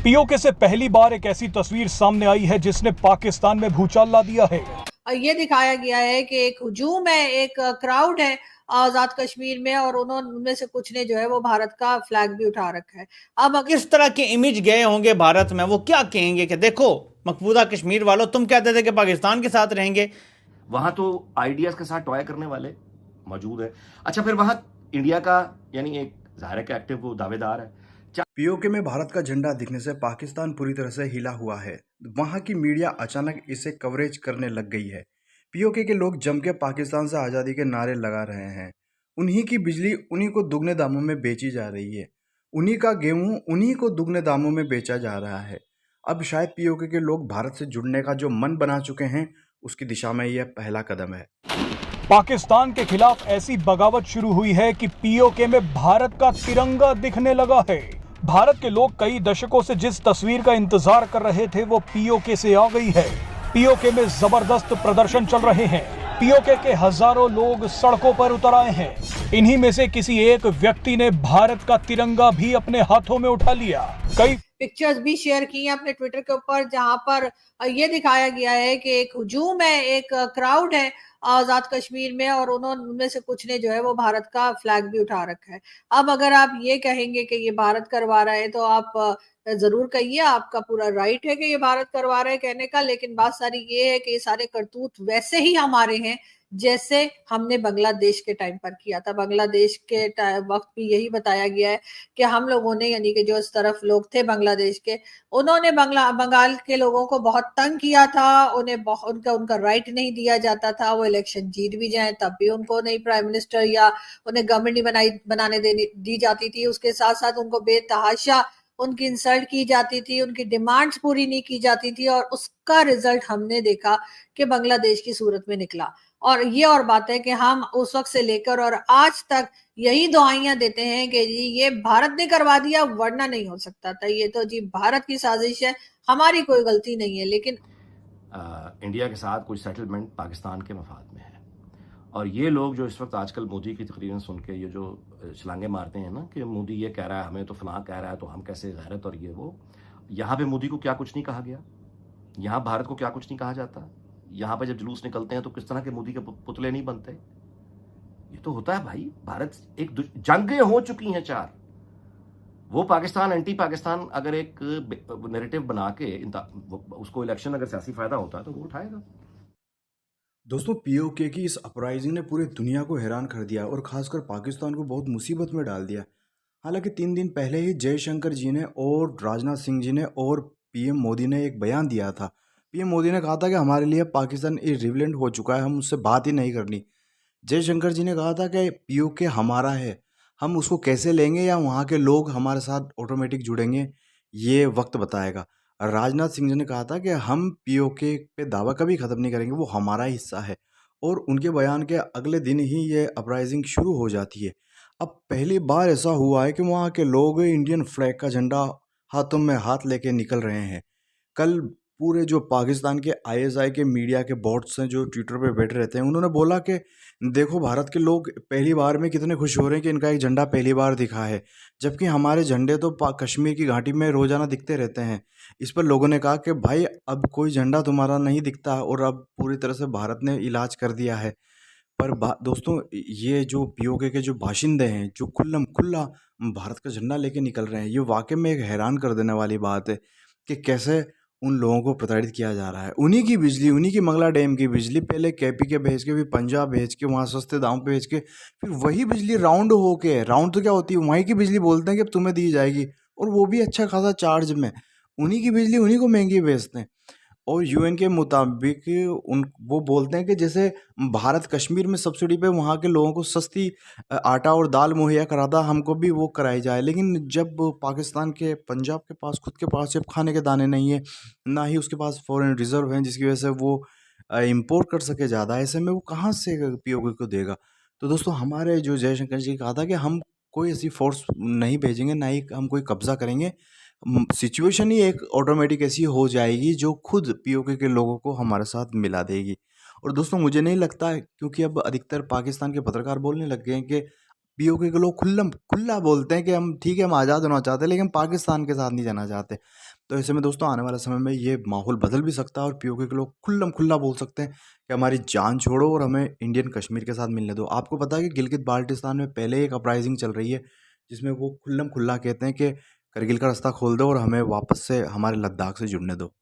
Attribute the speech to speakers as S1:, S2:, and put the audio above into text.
S1: PoK से पहली बार एक ऐसी तस्वीर सामने आई है जिसने पाकिस्तान में भूचाल ला दिया है।
S2: ये दिखाया गया है कि एक हुजूम है, एक क्राउड है आजाद कश्मीर में, और उनमें से कुछ ने जो है वो भारत का फ्लैग भी उठा रखा है। अब
S3: किस तरह के इमेज गए होंगे भारत में, वो क्या कहेंगे कि देखो मकबूजा कश्मीर वालों, तुम कहते थे कि पाकिस्तान के साथ रहेंगे।
S4: वहां तो आइडियाज के साथ टॉय करने वाले मौजूद है। अच्छा, फिर वहां इंडिया का यानी एक जाहिर है कि एक्टिव वो दावेदार है।
S5: पीओके में भारत का झंडा दिखने से पाकिस्तान पूरी तरह से हिला हुआ है। वहां की मीडिया अचानक इसे कवरेज करने लग गई है। पीओके के लोग जम के पाकिस्तान से आज़ादी के नारे लगा रहे हैं। उन्हीं की बिजली उन्हीं को दुगने दामों में बेची जा रही है। उन्हीं का गेहूं उन्हीं को दुगने दामों में बेचा जा रहा है। अब शायद पीओके के लोग भारत से जुड़ने का जो मन बना चुके हैं, उसकी दिशा में यह पहला कदम है।
S1: पाकिस्तान के खिलाफ ऐसी बगावत शुरू हुई है कि पीओके में भारत का तिरंगा दिखने लगा है। भारत के लोग कई दशकों से जिस तस्वीर का इंतजार कर रहे थे वो पीओके से आ गई है। पीओके में जबरदस्त प्रदर्शन चल रहे हैं। पीओके के हजारों लोग सड़कों पर उतर आए हैं। इन्हीं में से किसी एक व्यक्ति ने भारत का तिरंगा भी अपने हाथों में उठा लिया। कई
S2: पिक्चर्स भी शेयर की हैं अपने ट्विटर के ऊपर, जहां पर ये दिखाया गया है कि एक हुजूम है, एक क्राउड है आजाद कश्मीर में, और उनमें से कुछ ने जो है वो भारत का फ्लैग भी उठा रखा है। अब अगर आप ये कहेंगे कि ये भारत करवा रहा है, तो आप जरूर कहिए, आपका पूरा राइट है कि ये भारत करवा रहा है कहने का। लेकिन बात सारी ये है कि ये सारे करतूत वैसे ही हमारे हैं जैसे हमने बांग्लादेश के टाइम पर किया था। बांग्लादेश के वक्त भी यही बताया गया है कि हम लोगों ने, यानी कि जो इस तरफ लोग थे बांग्लादेश के, उन्होंने बंगाल के लोगों को बहुत तंग किया था। उन्हें उनका राइट नहीं दिया जाता था। वो इलेक्शन जीत भी जाए तब भी उनको नहीं प्राइम मिनिस्टर या उन्हें गवर्नमेंट नहीं बनाने दी जाती थी। उसके साथ साथ उनको बेतहाशा उनकी इंसल्ट की जाती थी, उनकी डिमांड्स पूरी नहीं की जाती थी, और उसका रिजल्ट हमने देखा कि बांग्लादेश की सूरत में निकला। और ये और बात है कि हम उस वक्त से लेकर और आज तक यही दुआइयां देते हैं कि जी ये भारत ने करवा दिया, वरना नहीं हो सकता था, ये तो जी भारत की साजिश है, हमारी कोई गलती नहीं है। लेकिन
S4: इंडिया के साथ कोई सेटलमेंट पाकिस्तान के मफाद में है। और ये लोग जो इस वक्त आजकल मोदी की तकरीरें सुन के ये जो छलांगे मारते हैं ना कि मोदी ये कह रहा है, हमें तो फलां कह रहा है, तो हम कैसे गैरत और ये वो। यहाँ पे मोदी को क्या कुछ नहीं कहा गया, यहाँ भारत को क्या कुछ नहीं कहा जाता। यहाँ पे जब जुलूस निकलते हैं तो किस तरह के मोदी के पुतले नहीं बनते। ये तो होता है भाई। भारत एक जंगें हो चुकी हैं 4। वो पाकिस्तान एंटी पाकिस्तान अगर एक नैरेटिव बना के उसको इलेक्शन अगर सियासी फायदा होता है तो वो उठाएगा।
S5: दोस्तों, पीओके की इस अपराइजिंग ने पूरी दुनिया को हैरान कर दिया और खासकर पाकिस्तान को बहुत मुसीबत में डाल दिया। हालांकि 3 दिन पहले ही जयशंकर जी ने और राजनाथ सिंह जी ने और पीएम मोदी ने एक बयान दिया था। पीएम मोदी ने कहा था कि हमारे लिए पाकिस्तान इर्रिलेवेंट हो चुका है, हम उससे बात ही नहीं करनी। जयशंकर जी ने कहा था कि पीओके हमारा है, हम उसको कैसे लेंगे या वहाँ के लोग हमारे साथ ऑटोमेटिक जुड़ेंगे, ये वक्त बताएगा। राजनाथ सिंह जी ने कहा था कि हम पीओके पे दावा कभी ख़त्म नहीं करेंगे, वो हमारा हिस्सा है। और उनके बयान के अगले दिन ही ये अपराइजिंग शुरू हो जाती है। अब पहली बार ऐसा हुआ है कि वहाँ के लोग इंडियन फ्लैग का झंडा हाथों में हाथ लेके निकल रहे हैं। कल पूरे जो पाकिस्तान के आईएसआई के मीडिया के बॉट्स हैं जो ट्विटर पे बैठे रहते हैं, उन्होंने बोला कि देखो भारत के लोग पहली बार में कितने खुश हो रहे हैं कि इनका एक झंडा पहली बार दिखा है, जबकि हमारे झंडे तो कश्मीर की घाटी में रोजाना दिखते रहते हैं। इस पर लोगों ने कहा कि भाई अब कोई झंडा तुम्हारा नहीं दिखता और अब पूरी तरह से भारत ने इलाज कर दिया है। पर दोस्तों, ये जो पीओके के जो बाशिंदे हैं जो खुल्लम खुल्ला भारत का झंडा लेके निकल रहे हैं, ये वाकई में एक हैरान कर देने वाली बात है कि कैसे उन लोगों को प्रताड़ित किया जा रहा है। उन्हीं की बिजली, उन्हीं की मंगला डैम की बिजली पहले केपी के भेज के, फिर पंजाब भेज के, वहाँ सस्ते दाम पे भेज के, फिर वही बिजली राउंड होके, राउंड तो क्या होती है, वहीं की बिजली बोलते हैं कि अब तुम्हें दी जाएगी, और वो भी अच्छा खासा चार्ज में। उन्हीं की बिजली उन्हीं को महंगी बेचते हैं। और यूएन के मुताबिक वो बोलते हैं कि जैसे भारत कश्मीर में सब्सिडी पे वहाँ के लोगों को सस्ती आटा और दाल मुहैया कराता, हमको भी वो कराई जाए। लेकिन जब पाकिस्तान के पंजाब के पास खुद के पास जब खाने के दाने नहीं है, ना ही उसके पास फॉरेन रिजर्व हैं जिसकी वजह से वो इम्पोर्ट कर सके ज़्यादा, ऐसे में वो कहाँ से पीओके को देगा। तो दोस्तों, हमारे जो जयशंकर जी कहा था कि हम कोई ऐसी फोर्स नहीं भेजेंगे, ना ही हम कोई कब्जा करेंगे। सिचुएशन ही एक ऑटोमेटिक ऐसी हो जाएगी जो खुद पीओके के लोगों को हमारे साथ मिला देगी। और दोस्तों, मुझे नहीं लगता है, क्योंकि अब अधिकतर पाकिस्तान के पत्रकार बोलने लग गए हैं कि पीओके के लोग खुला बोलते हैं कि हम ठीक है, हम आज़ाद होना चाहते हैं, लेकिन पाकिस्तान के साथ नहीं जाना चाहते। तो ऐसे में दोस्तों आने वाले समय में ये माहौल बदल भी सकता है और पीओके के लोग खुला बोल सकते हैं कि हमारी जान छोड़ो और हमें इंडियन कश्मीर के साथ मिलने दो। आपको पता है कि गिलगित बाल्टिस्तान में पहले एक अपराइजिंग चल रही है, जिसमें वो खुला कहते हैं कि करगिल का रास्ता खोल दो और हमें वापस से हमारे लद्दाख से जुड़ने दो।